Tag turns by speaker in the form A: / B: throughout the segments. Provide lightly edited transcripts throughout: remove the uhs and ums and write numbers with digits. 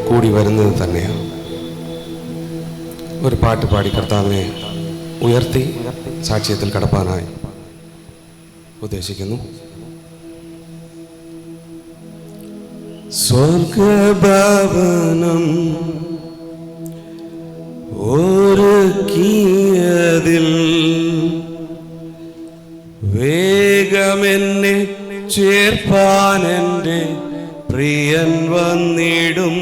A: കൂടി വരുന്നത് തന്നെയാണ്. ഒരു പാട്ട് പാടി കർത്താവിനെ ഉയർത്തി സാക്ഷ്യത്തിൽ കടപ്പാനായി ഉദ്ദേശിക്കുന്നു. സ്വർഗഭവനം ഒരുക്കിയതിൽ വേഗമെന്നെ ചേർപ്പാനെൻ്റെ പ്രിയൻ വന്നിടും.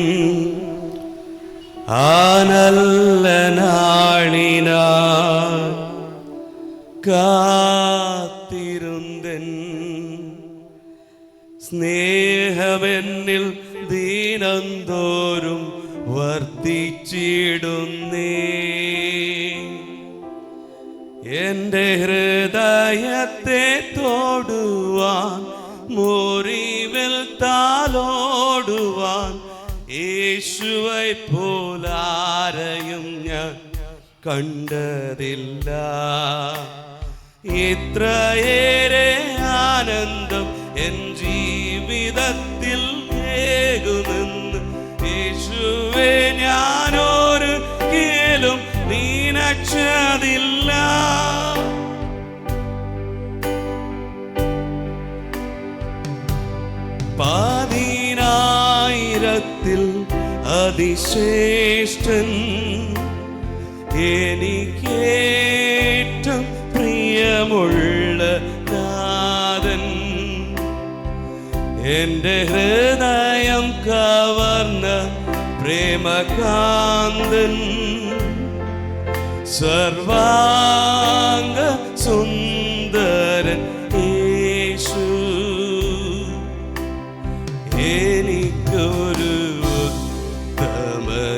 A: ആ നല്ല നാളിനാ കാത്തിരുന്തൻ സ്നേഹമെന്നിൽ ദീനംതോറും വർദ്ധിച്ചിടുന്നേ. എൻ്റെ ഹൃദയത്തെ തൊടുവാൻ മുറിവിൽ താലോടുവാൻ യേശുവെ പോലാരെയും ഞാൻ കണ്ടതില്ല. ഇത്രയേറെ ആനന്ദം എൻ ജീവിതത്തിൽ ഏകുമെന്ന് യേശുവെ ഞാനൊരു കേലും നീനച്ചതില്ല. പതിനായിരത്തിൽ അതിശ്രേഷ്ഠൻ എനിക്കേറ്റം പ്രിയമുള്ള നാഥൻ, എൻ്റെ ഹൃദയം കവർന്ന പ്രേമകാന്തൻ, സർവാംഗ സുന്ദരൻ യേശു. എനിക്കൊരു ഉത്തമഗീതം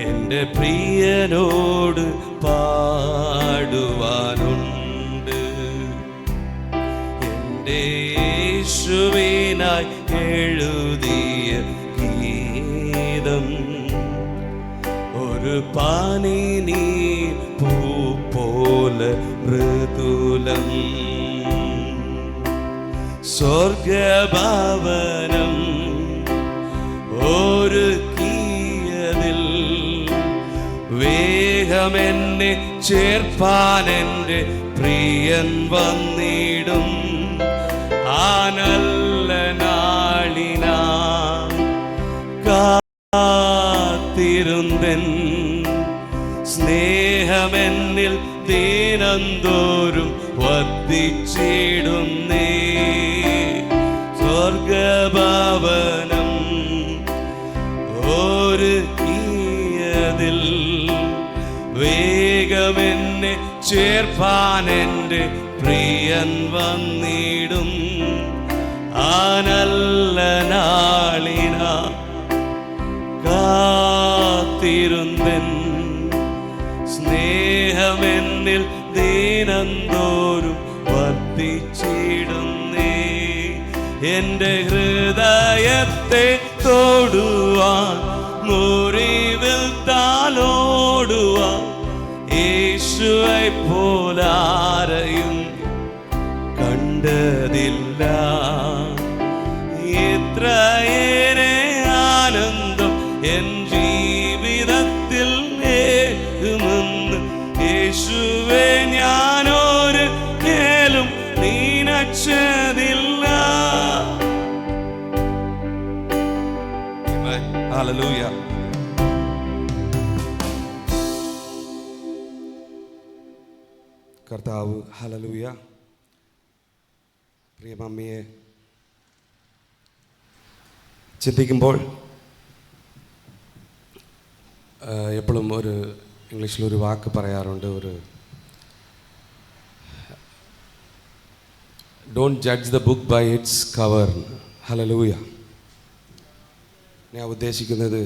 A: എൻ്റെ പ്രിയനോട് പാടുവാനുണ്ട്. എൻ്റെ യേശുവിനായി എഴുതിയ ഗീതം ഒരു പാനിനി പൂ പോലെ മൃദുലം. സ്വർഗഭവനം ഒരുക്കിയതിൽ വേഗമെന്നെ ചേർപ്പാനെൻ്റെ പ്രിയൻ വന്നിടും. ആ നല്ല നാളിനാ കാത്തിരുന്തൻ സ്നേഹമെന്നിൽ ദീനംതോറും വർദ്ധിച്ചിടുന്നേ. സ്വർഗഭവനം ഒരുക്കിയതിൽ വേഗമെന്നെ ചേർപ്പാനെൻ്റെ പ്രിയൻ വന്നിടും. ആ നല്ല നാളിനാ കാത്തിരുന്തൻ സ്നേഹമെന്നിൽ ദീനംതോറും വർദ്ധിച്ചിടുന്നേ. എൻ്റെ ഹൃദയത്തെ തൊടുവാൻ മുറിവിൽ താലോടുവാൻ യേശുവെ പോലാരെയും കണ്ടതില്ല. എത്രയേറെ ആനന്ദം എൻ ജീവിതത്തിൽ ഏകുമെന്ന് യേശുവെ ഞാനൊരു കേലും നീനച്ചതില്ല. ഹല്ലേലൂയ. കർത്താവ് ഹല്ലേലൂയ. പ്രിയ മമ്മിയെ ചിന്തിക്കുമ്പോൾ എപ്പോഴും ഒരു ഇംഗ്ലീഷിലൊരു വാക്ക് പറയാറുണ്ട്, ഒരു don't judge the book by its cover. Hallelujah. ഞാൻ ഉദ്ദേശിക്കുന്നത്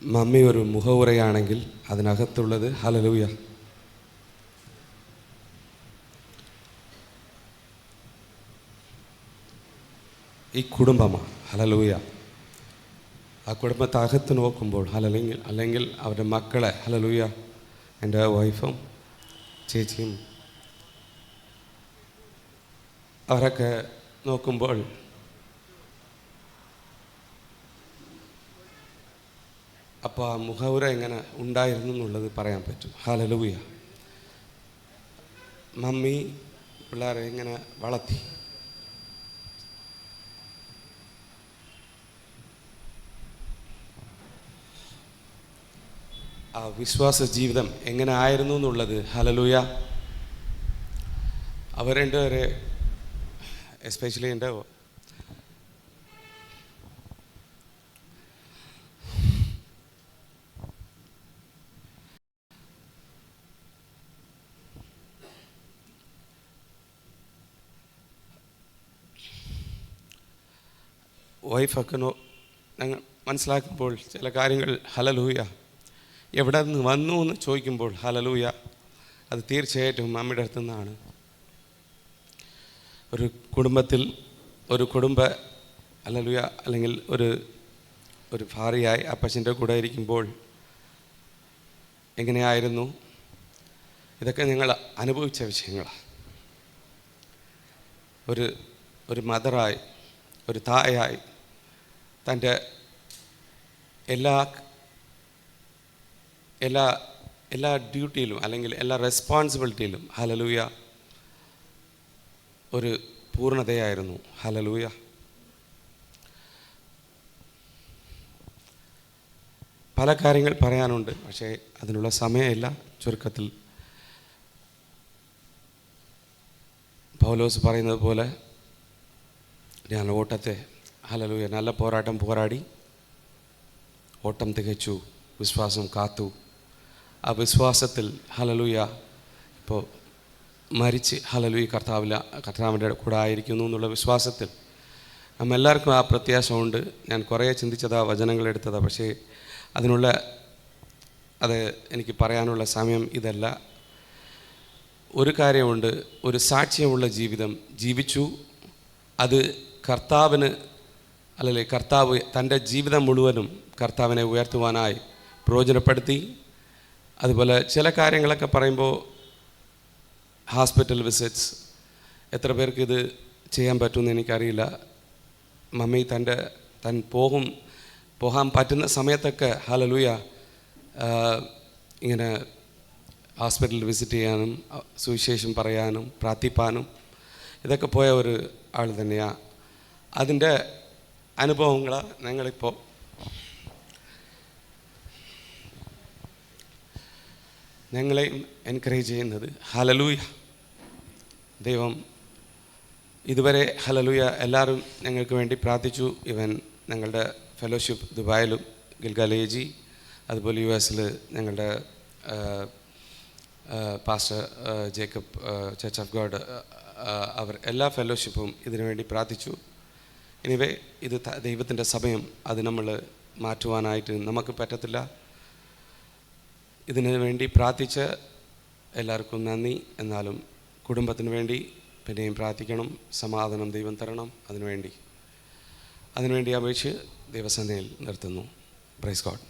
A: മമ്മി ഒരു മുഖവുരയാണെങ്കിൽ അതിനകത്തുള്ളത് ഹല്ലേലൂയ. ഈ കുടുംബമാണ് ഹല്ലേലൂയ. ആ കുടുംബത്തെ അകത്ത് നോക്കുമ്പോൾ അല്ലെങ്കിൽ അവരുടെ മക്കളെ ഹല്ലേലൂയ, എൻ്റെ വൈഫും ചേച്ചിയും അവരൊക്കെ നോക്കുമ്പോൾ അപ്പോൾ ആ മുഖവുര എങ്ങനെ ഉണ്ടായിരുന്നു എന്നുള്ളത് പറയാൻ പറ്റും. ഹല്ലേലൂയ. മമ്മി പിള്ളേരെ എങ്ങനെ വളർത്തി, ആ വിശ്വാസ ജീവിതം എങ്ങനെ ആയിരുന്നു എന്നുള്ളത്. ഹല്ലേലൂയ. അവർ രണ്ടുപേരെ എസ്പെഷ്യലി എൻ്റെ വൈഫൊക്കെ ഞങ്ങൾ മനസ്സിലാക്കുമ്പോൾ ചില കാര്യങ്ങൾ ഹല്ലേലൂയ എവിടെ നിന്ന് വന്നു എന്ന് ചോദിക്കുമ്പോൾ ഹല്ലേലൂയ അത് തീർച്ചയായിട്ടും അമ്മയുടെ അടുത്തു നിന്നാണ്. ഒരു കുടുംബത്തിൽ ഒരു ഹല്ലേലൂയ അല്ലെങ്കിൽ ഒരു ഭാര്യയായി അപ്പച്ചൻ്റെ കൂടെ ഇരിക്കുമ്പോൾ എങ്ങനെയായിരുന്നു, ഇതൊക്കെ ഞങ്ങൾ അനുഭവിച്ച വിഷയങ്ങളാണ്. ഒരു മദറായി, ഒരു തായായി തൻ്റെ എല്ലാ ഡ്യൂട്ടിയിലും അല്ലെങ്കിൽ എല്ലാ റെസ്പോൺസിബിലിറ്റിയിലും ഹല്ലേലൂയ ഒരു പൂർണ്ണതയായിരുന്നു. ഹല്ലേലൂയ. പല കാര്യങ്ങൾ പറയാനുണ്ട്, പക്ഷേ അതിനുള്ള സമയമില്ല. ചുരുക്കത്തിൽ പൗലോസ് പറയുന്നത് പോലെ ഞാൻ ഓട്ടത്തെ ഹല്ലേലൂയ നല്ല പോരാട്ടം പോരാടി, ഓട്ടം തികച്ചു, വിശ്വാസം കാത്തു. ആ വിശ്വാസത്തിൽ ഹല്ലേലൂയ ഇപ്പോൾ മരിച്ച് ഹല്ലേലൂയ കർത്താവിൻ്റെ കൂടെ ആയിരിക്കുന്നു എന്നുള്ള വിശ്വാസത്തിൽ നമ്മെല്ലാവർക്കും ആ പ്രത്യാശമുണ്ട്. ഞാൻ കുറേ ചിന്തിച്ചതാ, വചനങ്ങളെടുത്തതാ, പക്ഷേ അത് എനിക്ക് പറയാനുള്ള സമയം ഇതല്ല. ഒരു കാര്യമുണ്ട്, ഒരു സാക്ഷ്യമുള്ള ജീവിതം ജീവിച്ചു. അത് കർത്താവ് തൻ്റെ ജീവിതം മുഴുവനും കർത്താവിനെ ഉയർത്തുവാനായി പ്രയോജനപ്പെടുത്തി. അതുപോലെ ചില കാര്യങ്ങളൊക്കെ പറയുമ്പോൾ ഹോസ്പിറ്റൽ വിസിറ്റ്സ് എത്ര പേർക്ക് ഇത് ചെയ്യാൻ പറ്റുമെന്ന് എനിക്കറിയില്ല. മമ്മി പോകാൻ പറ്റുന്ന സമയത്തൊക്കെ ഹല്ലേലൂയ ഇങ്ങനെ ഹോസ്പിറ്റലിൽ വിസിറ്റ് ചെയ്യാനും സുവിശേഷം പറയാനും പ്രാർത്ഥിപ്പാനും ഇതൊക്കെ പോയ ഒരു ആൾ തന്നെയാണ്. അതിൻ്റെ അനുഭവങ്ങൾ ഞങ്ങളിപ്പോൾ ഞങ്ങളെയും എൻകറേജ് ചെയ്യുന്നത്. ഹല്ലേലൂയ. ദൈവം ഇതുവരെ ഹല്ലേലൂയ എല്ലാവരും ഞങ്ങൾക്ക് വേണ്ടി പ്രാർത്ഥിച്ചു. ഇവൻ ഞങ്ങളുടെ ഫെലോഷിപ്പ് ദുബായിലും ഗിൽഗാലേജി, അതുപോലെ US ഞങ്ങളുടെ pastor Jacob church of God, അവർ എല്ലാ ഫെലോഷിപ്പും ഇതിനു വേണ്ടി പ്രാർത്ഥിച്ചു. എനിവേ ഇത് ദൈവത്തിൻ്റെ സമയം, അത് നമ്മൾ മാറ്റുവാനായിട്ട് നമുക്ക് പറ്റത്തില്ല. ഇതിനു വേണ്ടി പ്രാർത്ഥിച്ച എല്ലാവർക്കും നന്ദി. എന്നാലും കുടുംബത്തിന് വേണ്ടി പിന്നെയും പ്രാർത്ഥിക്കണം, സമാധാനം ദൈവം തരണം. അതിനുവേണ്ടി അപേക്ഷിച്ച് ദൈവസന്നിധിയിൽ നിർത്തുന്നു. Praise God.